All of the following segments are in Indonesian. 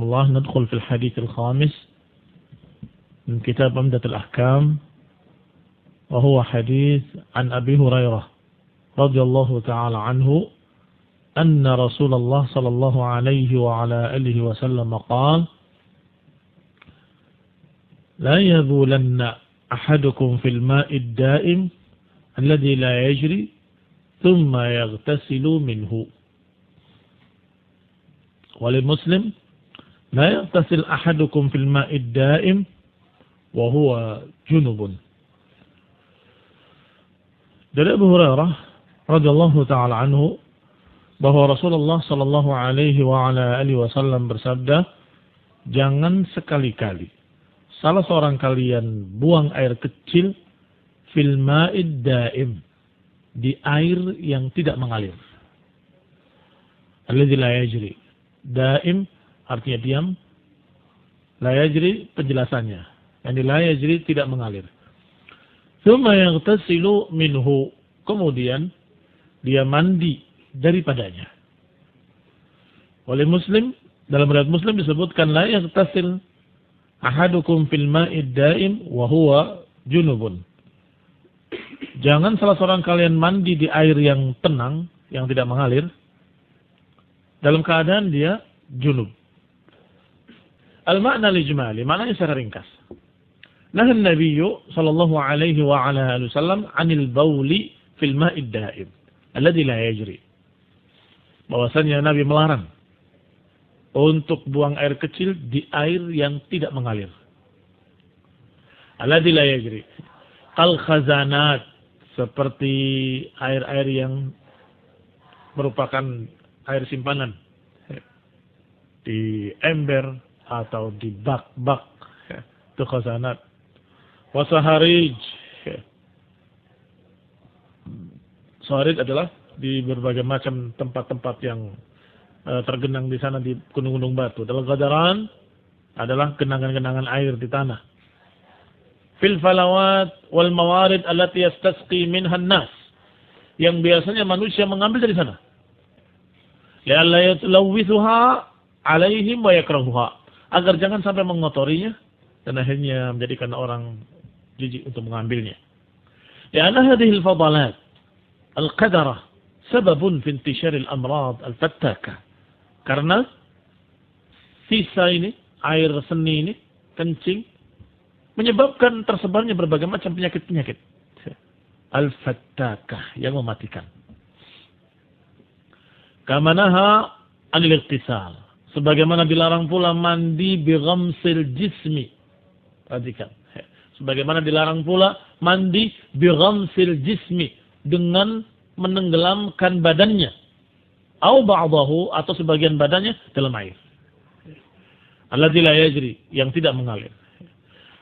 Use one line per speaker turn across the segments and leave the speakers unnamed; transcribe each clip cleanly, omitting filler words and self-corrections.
الله ندخل في الحديث الخامس من كتاب عمدة الأحكام، وهو حديث عن أبي هريرة رضي الله تعالى عنه أن رسول الله صلى الله عليه وعلى آله وسلم قال: لا يبولن أحدكم في الماء الدائم الذي لا يجري ثم يغتسل منه. ولمسلم: لا يغتسل أحدكم في الماء الدائم وهو جنب. Dari Abu Hurairah radhiyallahu taala anhu bahwa Rasulullah sallallahu alaihi wa ala alihi wasallam bersabda, jangan sekali-kali salah seorang kalian buang air kecil fil ma'id daim, di air yang tidak mengalir. Alladzi la yajri. Daim artinya diam. La yajri penjelasannya. Yang la yajri tidak mengalir. Tsumma yaghtasilu minhu. Kemudian dia mandi daripadanya. Oleh Muslim, dalam riwayat Muslim disebutkan la yaghtasil ahadukum fil ma'id daim wa huwa junubun. Jangan salah seorang kalian mandi di air yang tenang, yang tidak mengalir, dalam keadaan dia junub. Al-ma'na lijmali, maknanya secara ringkas. Nahan Nabiyyu sallallahu alaihi wa ala alihi wasallam 'anil bauli fil ma'id daim alladzi la yajri. Bahwasanya Nabi melarang untuk buang air kecil di air yang tidak mengalir. Alladzi la yajri. Al-khazanat, seperti air-air yang merupakan air simpanan di ember atau di bak-bak, itu khazanat. Wasaharij, saharij adalah di berbagai macam tempat-tempat yang tergenang di sana di gunung-gunung batu. Dalam gadaran adalah genangan-genangan air di tanah. Fil falawat wal mawarid allati yastasqi minha an-nas, yang biasanya manusia mengambil dari sana. Ya la yatlawithuha alaihim wa yakrahuha, agar jangan sampai mengotorinya dan akhirnya menjadikan orang jijik untuk mengambilnya. Ya anna hadhihi al-fadalat al-qadarah sababun fi intishar al-amrad al-fattaka. Karena sisa ini, air seni ini, kencing, menyebabkan tersebarnya berbagai macam penyakit-penyakit al-fattakah, yang mematikan. Kamanaha anil ightisal, sebagaimana dilarang pula mandi bi ghamsil jismi. Perhatikan. Sebagaimana dilarang pula mandi bi ghamsil jismi, dengan menenggelamkan badannya. Au ba'dahu, atau sebagian badannya dalam air. Alladzi la yajri, yang tidak mengalir.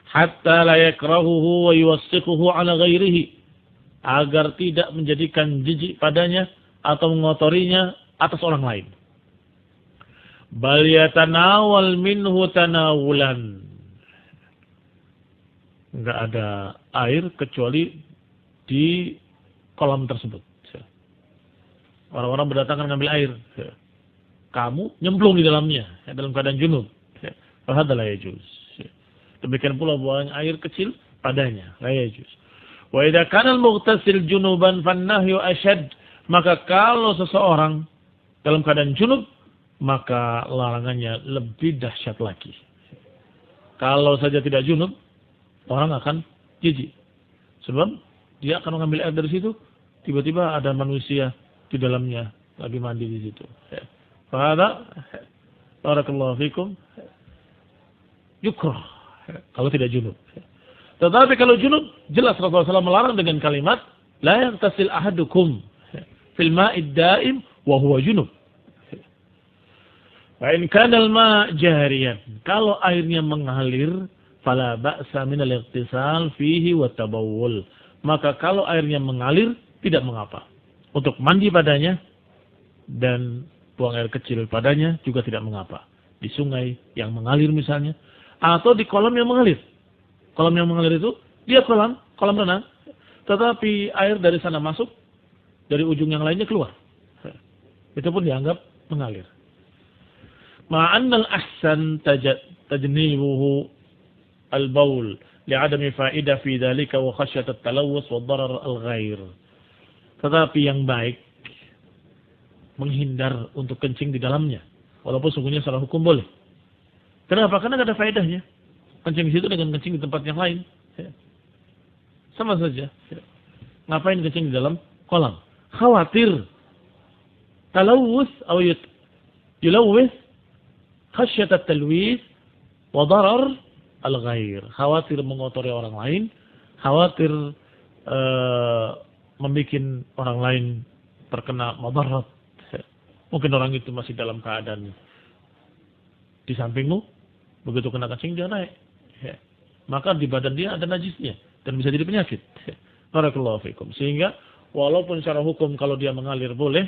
Hatta la yakrahuhu wa yuwassiquhu ala ghairihi, agar tidak menjadikan jijik padanya atau mengotorinya atas orang lain. Bal yatanawal minhu tanawulan, enggak ada air kecuali di kolam tersebut. Orang-orang berdatangan mengambil air, kamu nyemplung di dalamnya dalam keadaan junub. Fahadha la yajuz. Demikian pula buang air kecil padanya, la yajuz. Wa idza kana al-mughtasil junuban fan-nahyu ashad, maka kalau seseorang dalam keadaan junub, maka larangannya lebih dahsyat lagi. Kalau saja tidak junub, orang akan jijik. Sebab dia akan mengambil air dari situ, tiba-tiba ada manusia di dalamnya lagi mandi di situ. Fahadha barakallahu fikum yukrah kalau tidak junub. Tetapi kalau junub, jelas Rasulullah SAW melarang dengan kalimat la yaghtasil ahadukum fil ma'id daim wa huwa junub. Wa in kana al-ma' jariyan, kalau airnya mengalir, fala ba'sa min al-ightisal fihi wa tabawul, maka kalau airnya mengalir tidak mengapa untuk mandi padanya dan buang air kecil padanya juga tidak mengapa. Di sungai yang mengalir misalnya, atau di kolam yang mengalir. Kolam yang mengalir itu dia kolam renang, tetapi air dari sana masuk, dari ujung yang lainnya keluar. Itu pun dianggap mengalir. Ma'annal ahsan tajnibuhu al-baul li'adami fa'idah fi dhalika wa khasyat at-talawus wa darar al-ghair. Tetapi yang baik menghindar untuk kencing di dalamnya, walaupun sungguhnya secara hukum boleh. Kenapa? Karena tidak ada faedahnya. Kencing di situ dengan kencing di tempat yang lain, sama saja. Ngapain kencing di dalam kolam? Khawatir talawus atau yulawis, khasyat at-talwis wa darar al-ghair. Khawatir mengotori orang lain, khawatir membuat orang lain terkena madarat. Mungkin orang itu masih dalam keadaan di sampingmu, begitu kena kencing dia naik. Maka di badan dia ada najisnya dan bisa jadi penyakit. Barakallahu fikum. Sehingga walaupun secara hukum kalau dia mengalir boleh,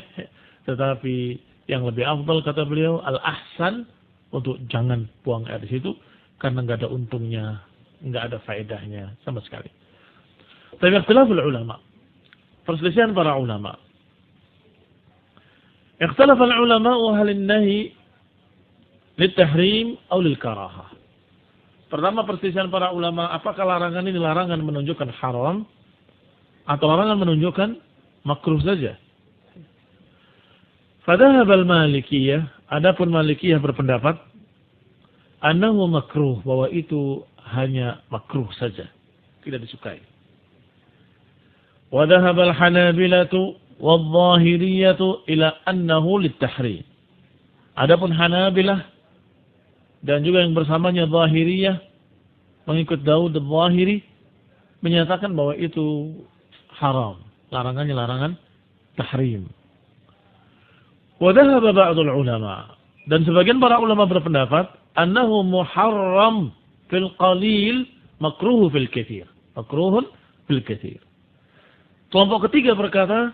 tetapi yang lebih afdal kata beliau al-ahsan untuk jangan buang air di situ karena enggak ada untungnya, enggak ada faedahnya sama sekali. Tapi ikhtilaful ulama. Perselisihan para ulama. اختلف العلماء هل النهي للتحريم أو للكراهة. Pertama perselisihan para ulama, apakah larangan ini larangan menunjukkan haram atau larangan menunjukkan makruh saja? Fadhahab al-Malikiyah, adapun Malikiyah berpendapat annahu makruh, bahwa itu hanya makruh saja, tidak disukai. Wa dhahab al-Hanabilatu wal-Zahiriyatu ila annahu lit-tahrim. Adapun Hanabilah dan juga yang bersamanya Zahiriyah mengikut Daud al-Zahiri menyatakan bahwa itu haram, larangannya larangan tahrim. Wa dhahaba ba'dul ulama, dan sebagian para ulama berpendapat annahu muharram fil qalil makruh fil katsir. Makruhun fil katsir. Kelompok ketiga berkata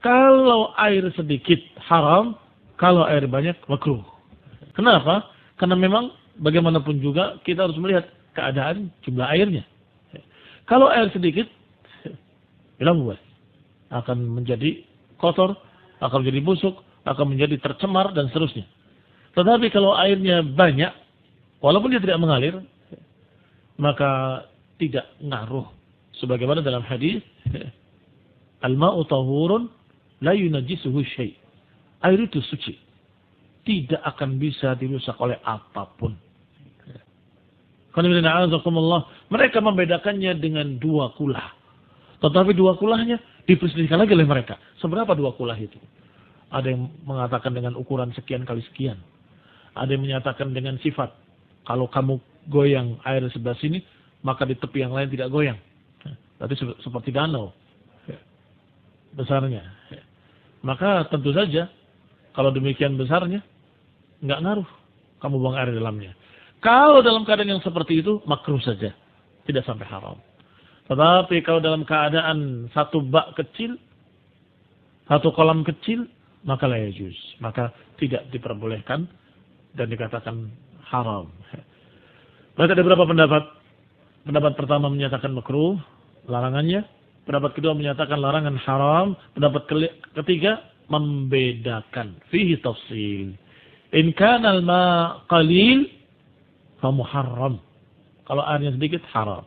kalau air sedikit haram, kalau air banyak makruh. Kenapa? Karena memang bagaimanapun juga kita harus melihat keadaan jumlah airnya. Kalau air sedikit, akan menjadi kotor, akan menjadi busuk, akan menjadi tercemar dan seterusnya. Tetapi kalau airnya banyak, walaupun dia tidak mengalir, maka tidak ngaruh. Sebagaimana dalam hadis, al-ma'u tahurun la yunajjisuhu syai'. Air itu suci, tidak akan bisa dirusak oleh apapun. Mereka membedakannya dengan dua kulah. Tetapi dua kulahnya diperselisihkan lagi oleh mereka. Seberapa dua kulah itu? Ada yang mengatakan dengan ukuran sekian kali sekian. Ada yang menyatakan dengan sifat. Kalau kamu goyang air sebelah sini, maka di tepi yang lain tidak goyang. Berarti seperti danau besarnya. Maka tentu saja kalau demikian besarnya nggak ngaruh kamu buang air di dalamnya. Kalau dalam keadaan yang seperti itu makruh saja, tidak sampai haram. Tetapi kalau dalam keadaan satu bak kecil, satu kolam kecil, maka la yajuz, maka tidak diperbolehkan dan dikatakan haram. Berarti ada berapa pendapat? Pendapat pertama menyatakan makruh, larangannya. Pendapat kedua menyatakan larangan haram. Pendapat ketiga membedakan. Fihi tafsil. In kana al-ma' qalil fa muharram. Kalau airnya sedikit haram.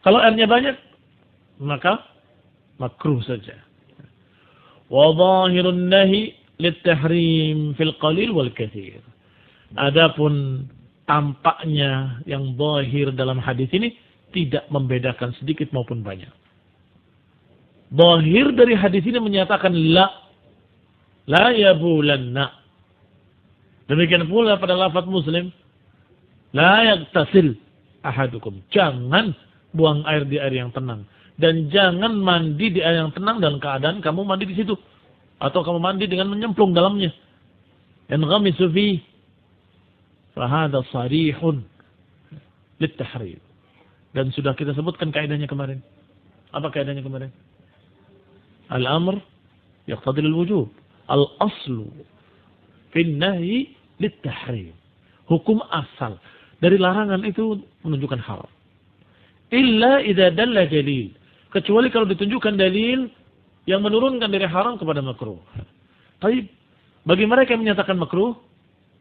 Kalau airnya banyak maka makruh saja. Wa dhahirun nahi lit-tahrim fil qalil wal katsir. Adapun tampaknya yang zahir dalam hadis ini tidak membedakan sedikit maupun banyak. Zahir dari hadis ini menyatakan la yabulanna. Demikian pula pada lafaz Muslim, la yaktasil ahadukum. Jangan buang air di air yang tenang dan jangan mandi di air yang tenang dalam keadaan kamu mandi di situ atau kamu mandi dengan menyemplung dalamnya. Yanghamisu fi fa hadha sarihun lit-tahrim. Dan sudah kita sebutkan kaidahnya kemarin. Apa kaidahnya kemarin? Al-amr yaqtadi al-wujub. Al-aslu fi an-nahy lit-tahrim. Hukum asal dari larangan itu menunjukkan haram. Illa idza dalla dalil. Kecuali kalau ditunjukkan dalil yang menurunkan dari haram kepada makruh. Tapi bagi mereka yang menyatakan makruh,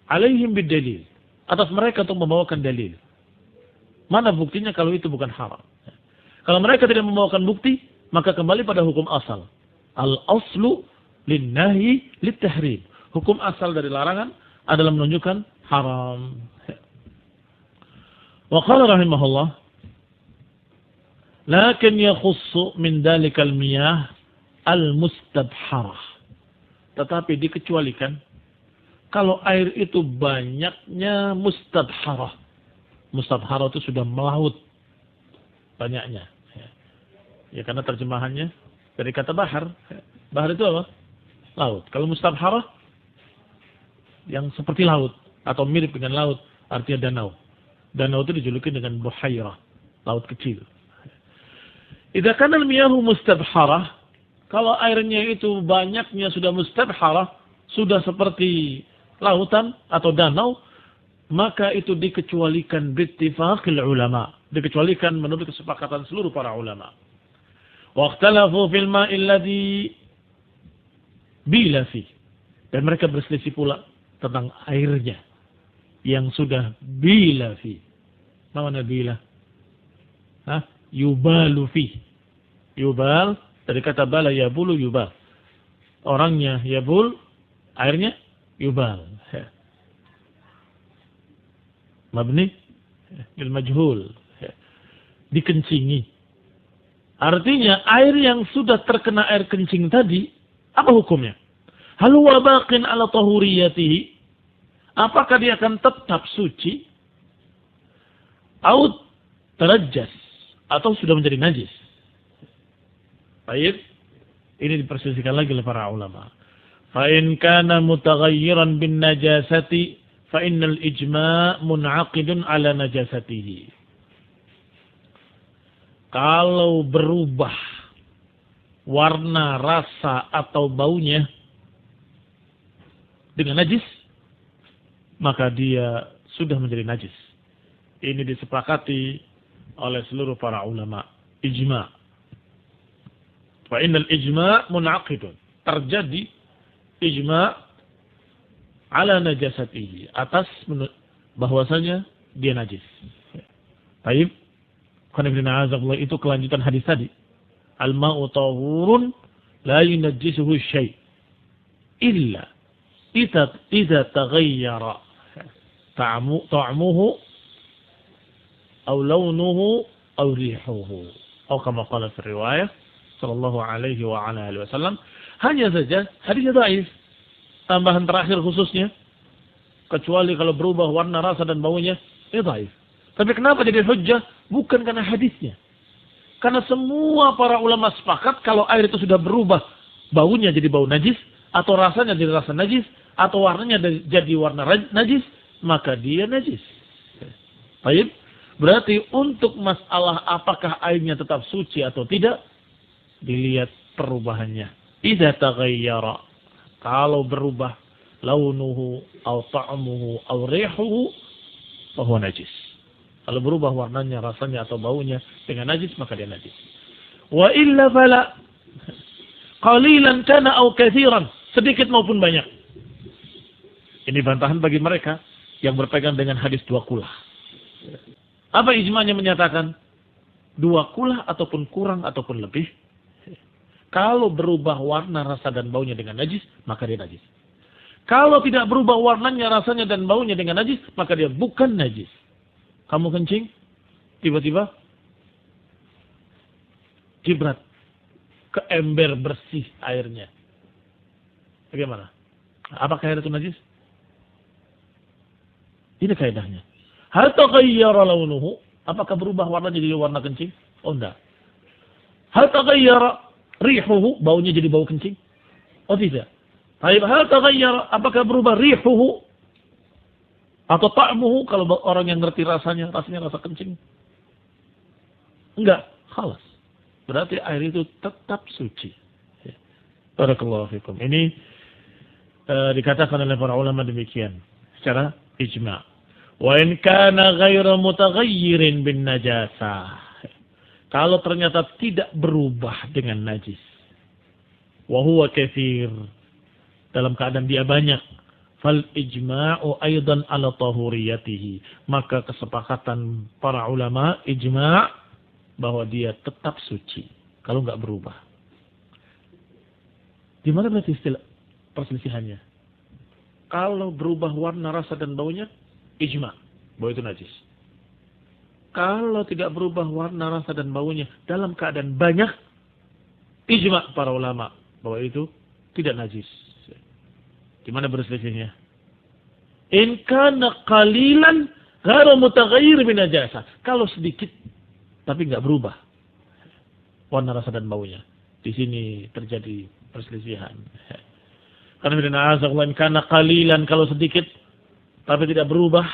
alaihim bidalil. Atas mereka untuk membawakan dalil. Mana buktinya kalau itu bukan haram? Kalau mereka tidak membawakan bukti, maka kembali pada hukum asal. Al-aslu lin-nahyi lit-tahrim. Hukum asal dari larangan adalah menunjukkan haram. Wa qala rahimahullah, lakin yakhussu min dalikal miyah al-mustabharah. Tetapi dikecualikan kalau air itu banyaknya mustabharah. Mustabharah itu sudah melaut banyaknya. Ya karena terjemahannya dari kata bahar. Bahar itu apa? Laut. Kalau mustabharah yang seperti laut atau mirip dengan laut, artinya danau. Danau itu dijuluki dengan buhairah, laut kecil. Idza kana al-miyahu mustabharah, kalau airnya itu banyaknya sudah mustabharah, sudah seperti lautan atau danau, maka itu dikecualikan bittifaqil ulama, dikecualikan menurut kesepakatan seluruh para ulama. Wa ikhtalafu fil ma'il ladzi bila fi. Dan mereka berselisih pula tentang airnya yang sudah bila fi. Mana bila? Yubalu fi. Yubal dari kata bala yabulu yubal. Orangnya yabul, airnya yubal. Mabni lil majhul. Dikencingi. Artinya air yang sudah terkena air kencing tadi, apa hukumnya? Hal huwa baqin ala tahuriyatihi? Apakah dia akan tetap suci? Au tarajjas, atau sudah menjadi najis? Baik, ini diperselisihkan lagi oleh para ulama. Fa in kana mutaghayyiran bin najasati fa innal ijma' mun'aqidun ala najasatihi. Kalau berubah warna, rasa atau baunya dengan najis, maka dia sudah menjadi najis. Ini disepakati oleh seluruh para ulama. Ijma'. Fa innal ijma' mun'aqidun. Terjadi ijma' ala najasatihi, atas bahwasanya dia najis. Baik. Itu kelanjutan hadis tadi. Al-ma'u tahurun la yunajjisuhu syai' illa idza taghayyara ta'muhu aw launuhu aw rihuhu. Atau kama qala fi riwayah sallallahu alaihi wa ala alihi wasallam. Hanya saja hadisnya dhaif. Tambahan terakhir khususnya, kecuali kalau berubah warna, rasa dan baunya, itu dhaif. Tapi kenapa jadi hujjah? Bukan karena hadisnya. Karena semua para ulama sepakat kalau air itu sudah berubah baunya jadi bau najis, atau rasanya jadi rasa najis, atau warnanya jadi warna najis, maka dia najis. Baik. Berarti untuk masalah apakah airnya tetap suci atau tidak, dilihat perubahannya. Idza taghayyara, kalau berubah launuhu aw ta'muhu aw rihuhu, fa huwa najis. Kalau berubah warnanya, rasanya atau baunya dengan najis, maka dia najis. Wa illa fala, qalilan kana aw katsiran, sedikit maupun banyak. Ini bantahan bagi mereka yang berpegang dengan hadis dua kulah. Apa ijma'nya menyatakan? Dua kulah ataupun kurang ataupun lebih. Kalau berubah warna, rasa dan baunya dengan najis, maka dia najis. Kalau tidak berubah warnanya, rasanya dan baunya dengan najis, maka dia bukan najis. Kamu kencing, tiba-tiba jibrat ke ember bersih airnya. Bagaimana? Apakah air itu najis? Ini kaidahnya. Hal taghayyara launuhu, apakah berubah warna jadi warna kencing? Oh enggak. Hal taghayyara rihuhu, baunya jadi bau kencing? Oh tidak. Hal taghayyara, apakah berubah rihuhu atau ta'muhu, kalau orang yang ngerti rasanya rasa kencing? Enggak, khalas. Berarti air itu tetap suci. Barakallahu fikum. Ini dikatakan oleh para ulama demikian secara ijma'. Wa in kana ghairu mutaghayyirin bin najasah. Kalau ternyata tidak berubah dengan najis. Wa huwa katsir, dalam keadaan dia banyak. fal ijma'u aidan ala tahuriyatihi. Maka kesepakatan para ulama ijma' bahwa dia tetap suci kalau enggak berubah. Di mana berarti istilah perselisihannya? Kalau berubah warna, rasa dan baunya, ijma' bahwa itu najis. Kalau tidak berubah warna, rasa dan baunya dalam keadaan banyak, ijma' para ulama bahwa itu tidak najis. Di mana berselisihnya? In kana qalilan ghairu mutaghayyir bin najasah. Kalau sedikit tapi enggak berubah warna, rasa dan baunya. Di sini terjadi perselisihan. Karena bin azza in kana qalilan, kalau sedikit tapi tidak berubah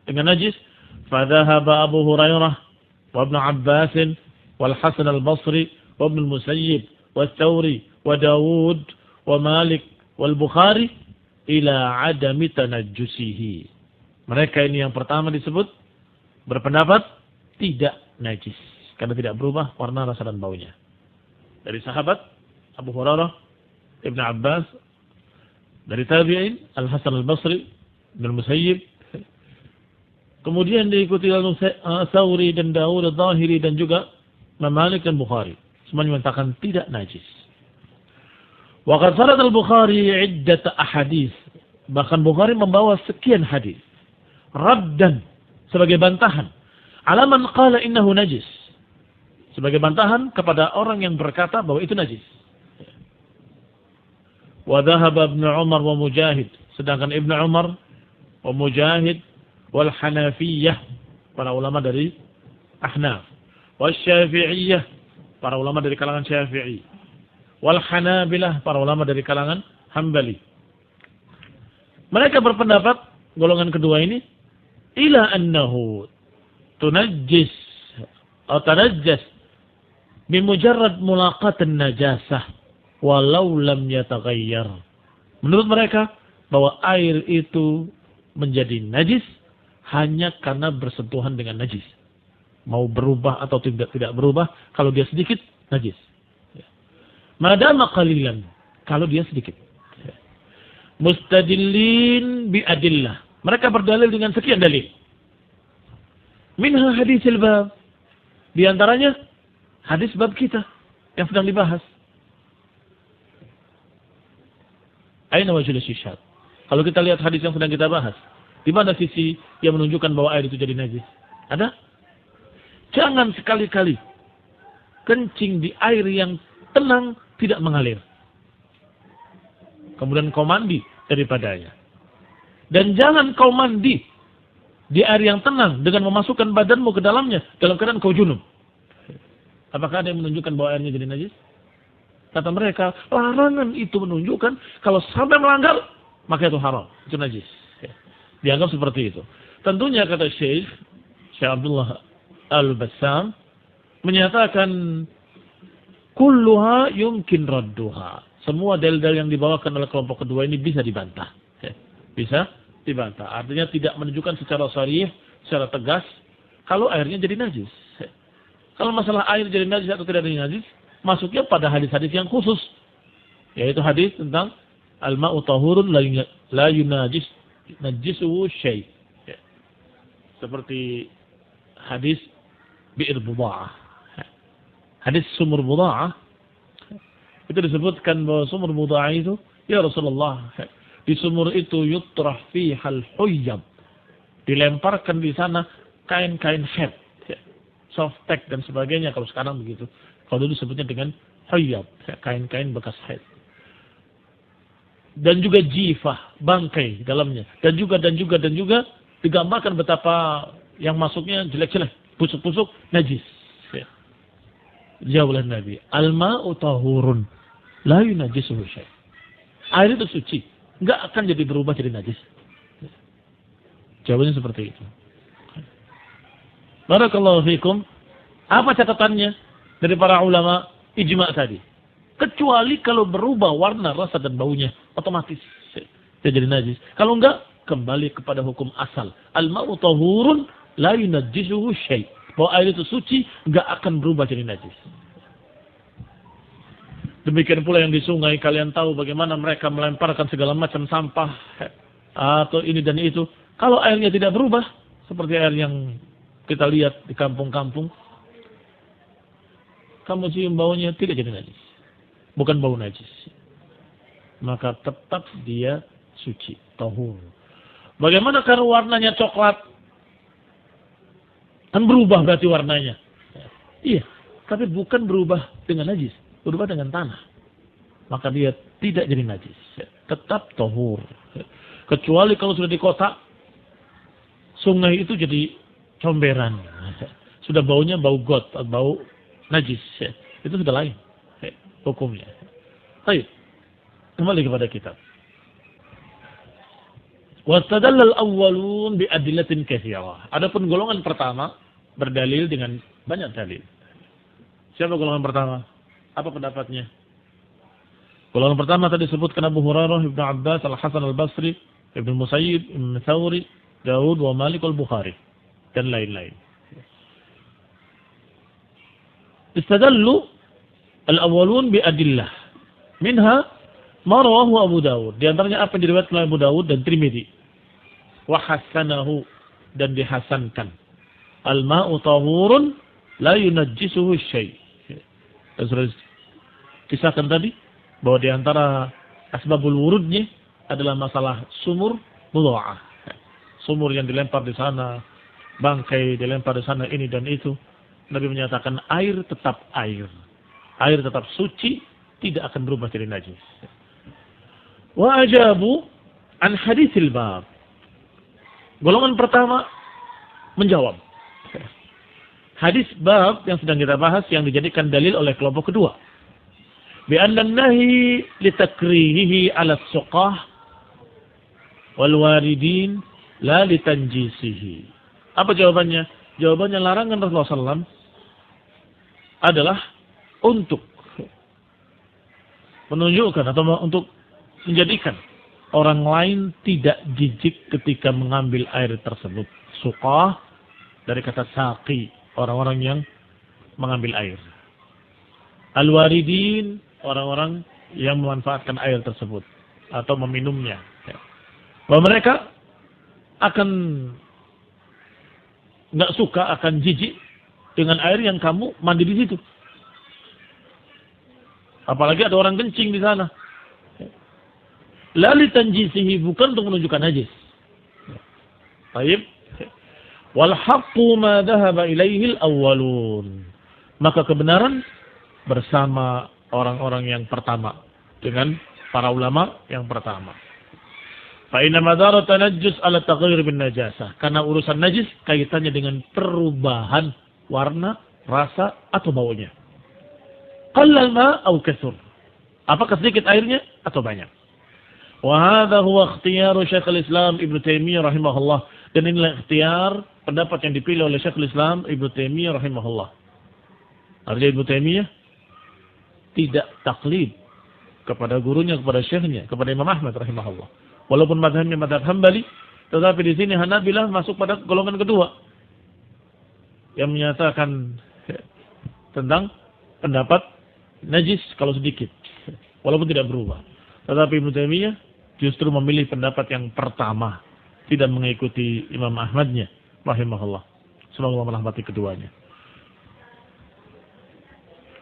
dengan najis, fa dhahaba Abu Hurairah wa Ibnu Abbas wal Hasan al-Basri wa Ibnu al-Musayyib wa Tsawri wa Dawud wa Malik wal Bukhari ila adami tanajjusihi. Mereka ini yang pertama disebut berpendapat tidak najis karena tidak berubah warna, rasa dan baunya. Dari sahabat Abu Hurairah, Ibnu Abbas, dari tabi'in Al-Hasan al-Basri, Ibnu al-Musayyib, kemudian diikuti oleh Tsawri dan Dawud al-Zahiri dan juga Malik dan Bukhari. Semuanya mengatakan tidak najis. Wa qad sarad al-Bukhari 'iddat ahadits. Bahkan Bukhari membawa sekian hadis raddan, sebagai bantahan ala man qala innahu najis, sebagai bantahan kepada orang yang berkata bahwa itu najis. Wa dhahaba Ibnu Umar wa Mujahid, sedangkan Ibnu Umar wa Mujahid wal Hanafiyah, para ulama dari Ahnaf, wal Syafi'iyah, para ulama dari kalangan Syafi'i, wal Hanabilah, para ulama dari kalangan Hambali. Mereka berpendapat golongan kedua ini ila annahu tunajjis atau tanajjas bimujarrad mulaqatan najasah walau lam yataghayyar. Menurut mereka bahwa air itu menjadi najis hanya karena bersentuhan dengan najis. Mau berubah atau tidak berubah, kalau dia sedikit najis. Madama qalilan, kalau dia sedikit. Mustadillin bi adillah. Mereka berdalil dengan sekian dalil. Minha hadisil bab. Di antaranya hadis bab kita yang sedang dibahas. Aina wajhul syishad. Kalau kita lihat hadis yang sedang kita bahas, di mana sisi yang menunjukkan bahwa air itu jadi najis? Ada? Jangan sekali-kali kencing di air yang tenang, tidak mengalir. Kemudian kau mandi daripadanya. Dan jangan kau mandi di air yang tenang dengan memasukkan badanmu ke dalamnya dalam keadaan kau junub. Apakah ada yang menunjukkan bahwa airnya jadi najis? Kata mereka, larangan itu menunjukkan kalau sampai melanggar, maka itu haram, itu najis. Dianggap seperti itu. Tentunya kata Syekh Abdullah Al-Bassam menyatakan kulluha yumkin radduha. Semua dalil-dalil yang dibawakan oleh kelompok kedua ini bisa dibantah. Bisa dibantah. Artinya tidak menunjukkan secara sharih, secara tegas kalau airnya jadi najis. Kalau masalah air jadi najis atau tidak jadi najis, masuknya pada hadis-hadis yang khusus, yaitu hadis tentang al-ma'u tahurun la yunajis najisuhu syai'. Seperti hadis bi'r buda'ah. Hadis sumur buda'ah itu disebutkan bahwa sumur buda'ah itu, ya Rasulullah, di sumur itu yutrah fihal huyyab, dilemparkan di sana kain-kain haid, softtek dan sebagainya. Kalau sekarang begitu, kalau dulu disebutnya dengan huyyab, kain-kain bekas haid. Dan juga jifah, bangkai dalamnya, dan juga digambarkan betapa yang masuknya jelek-jelek, busuk-busuk, najis. Jawab oleh Nabi, al-ma'u tahurun la yunajjisuhu syai'. Air itu suci, enggak akan jadi berubah jadi najis. Jawabannya seperti itu. Barakallahu fikum. Apa catatannya dari para ulama ijma' tadi? Kecuali kalau berubah warna, rasa dan baunya, otomatis dia jadi najis. Kalau enggak, kembali kepada hukum asal. Al-ma'u tahurun la yunajjisuhu syai'. Bahwa air itu suci, enggak akan berubah jadi najis. Demikian pula yang di sungai, kalian tahu bagaimana mereka melemparkan segala macam sampah atau ini dan itu. Kalau airnya tidak berubah, seperti air yang kita lihat di kampung-kampung, kamu cium baunya tidak jadi najis. Bukan bau najis. Maka tetap dia suci, tahur. Bagaimana kalau warnanya coklat? Kan berubah berarti warnanya. Iya, tapi bukan berubah dengan najis, berubah dengan tanah. Maka dia tidak jadi najis. Tetap tahur. Kecuali kalau sudah di kota, sungai itu jadi comberan. Sudah baunya bau got, bau najis. Itu sudah lain hukumnya. Baik, kembali kepada kitab. Wastadallal awwalun bi adillatin katsirah. Adapun golongan pertama berdalil dengan banyak dalil. Siapa golongan pertama? Apa pendapatnya? Golongan pertama tadi disebutkan Abu Hurairah, Ibnu Abbas, Al-Hasan Al-Basri, Ibnu Musayyib, Ibnu Thawri, Daud wa Malik al-Bukhari dan lain-lain. Istadallu al-awwalun bi adillah. Minha ma rawahu Abu Dawud. Di antaranya apa yang diriwayatkan oleh Abu Dawud dan Tirmidzi. Wa hasanahu, dan dihasankan. Al-ma'u tahurun la yunajjisuhu syai'. Dan sudah kisahkan tadi bahwa di antara asbabul wurudnya adalah masalah sumur mudha'ah. Sumur yang dilempar di sana, bangkai dilempar di sana, ini dan itu. Nabi menyatakan air tetap air. Air tetap suci, tidak akan berubah jadi najis. Wa ajabu an haditsil bab. Golongan pertama menjawab. Hadis bab yang sedang kita bahas yang dijadikan dalil oleh kelompok kedua. Bi anna nahi li takrihihi 'ala as-suqah wal waridin la li tanjisihi. Apa jawabannya? Jawabannya larangan Rasulullah SAW adalah untuk menunjukkan atau untuk menjadikan orang lain tidak jijik ketika mengambil air tersebut. Suqah dari kata saqi, orang-orang yang mengambil air. Al-waridin, orang-orang yang memanfaatkan air tersebut atau meminumnya. Bahwa mereka akan nggak suka, akan jijik dengan air yang kamu mandi di situ. Apalagi ada orang kencing di sana. La li tanjisihi, bukan untuk menunjukkan najis. Baik. Wal haqqu ma dhahaba ilaihi al-awwalun. Maka kebenaran bersama orang-orang yang pertama, dengan para ulama yang pertama. Fa inna madarat tanajjus ala taghayyur bin najasah. Karena urusan najis kaitannya dengan perubahan warna, rasa atau baunya. Qallal ma aw kathur. Apakah sedikit airnya atau banyak? Wa hadha huwa ikhtiyaru Syekhul Islam Ibnu Taimiyah rahimahullah. Dan inilah ikhtiar pendapat yang dipilih oleh Syekhul Islam Ibnu Taimiyah rahimahullah. Artinya Ibnu Taimiyah tidak taklid kepada gurunya, kepada syekhnya, kepada Imam Ahmad rahimahullah. Walaupun mazhabnya mazhab Hambali, tetapi di sini Hanabilah masuk pada golongan kedua yang menyatakan tentang pendapat najis kalau sedikit, walaupun tidak berubah. Tetapi Ibnu Taimiyah justru memilih pendapat yang pertama, tidak mengikuti Imam Ahmadnya rahimahullah. Semoga Allah merahmati keduanya.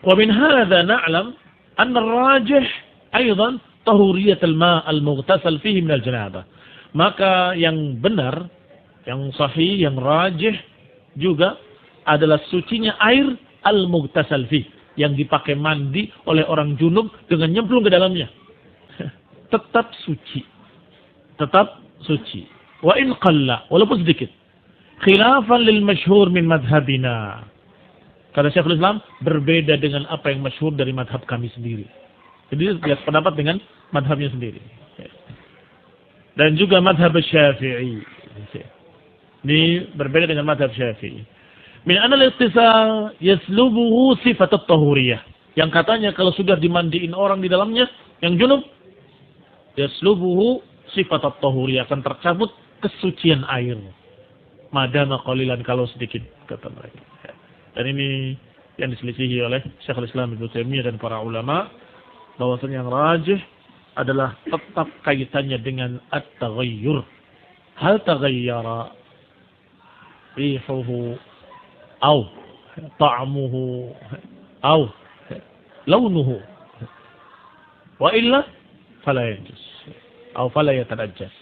Wa min hadza na'lam anna ar-rajih aidan tahuriyat al-ma' al-mughtasal fihi min al-janabah. Maka yang benar, yang sahih, yang rajih juga adalah sucinya air al-mughtasal fihi, yang dipakai mandi oleh orang junub dengan nyemplung ke dalamnya. Tetap suci. Tetap suci. Wa in qalla, walaupun sedikit. Khilafan lil masyhur min madhabina. Kata Syekhul Islam, berbeda dengan apa yang masyhur dari madhab kami sendiri. Jadi lihat pendapat dengan madhabnya sendiri. Dan juga madhab Syafi'i. Ini berbeda dengan madhab Syafi'i. Min anal iqtisal yaslubuhu sifat at-tahuriyah. Yang katanya kalau sudah dimandiin orang di dalamnya, yang junub, yaslubuhu sifat at-tahuriyah, akan tercabut kesucian air. Madama qalilan, kalau sedikit, kata mereka. Dan ini yang diselisihi oleh Syekhul Islam Ibnu Taimiyah dan para ulama, bahwasanya yang rajih adalah tetap kaitannya dengan at-taghayyur. Hal taghayyara rihuhu aw ta'muhu aw launuhu wa illa fala yanjus aw fala yatanajjas.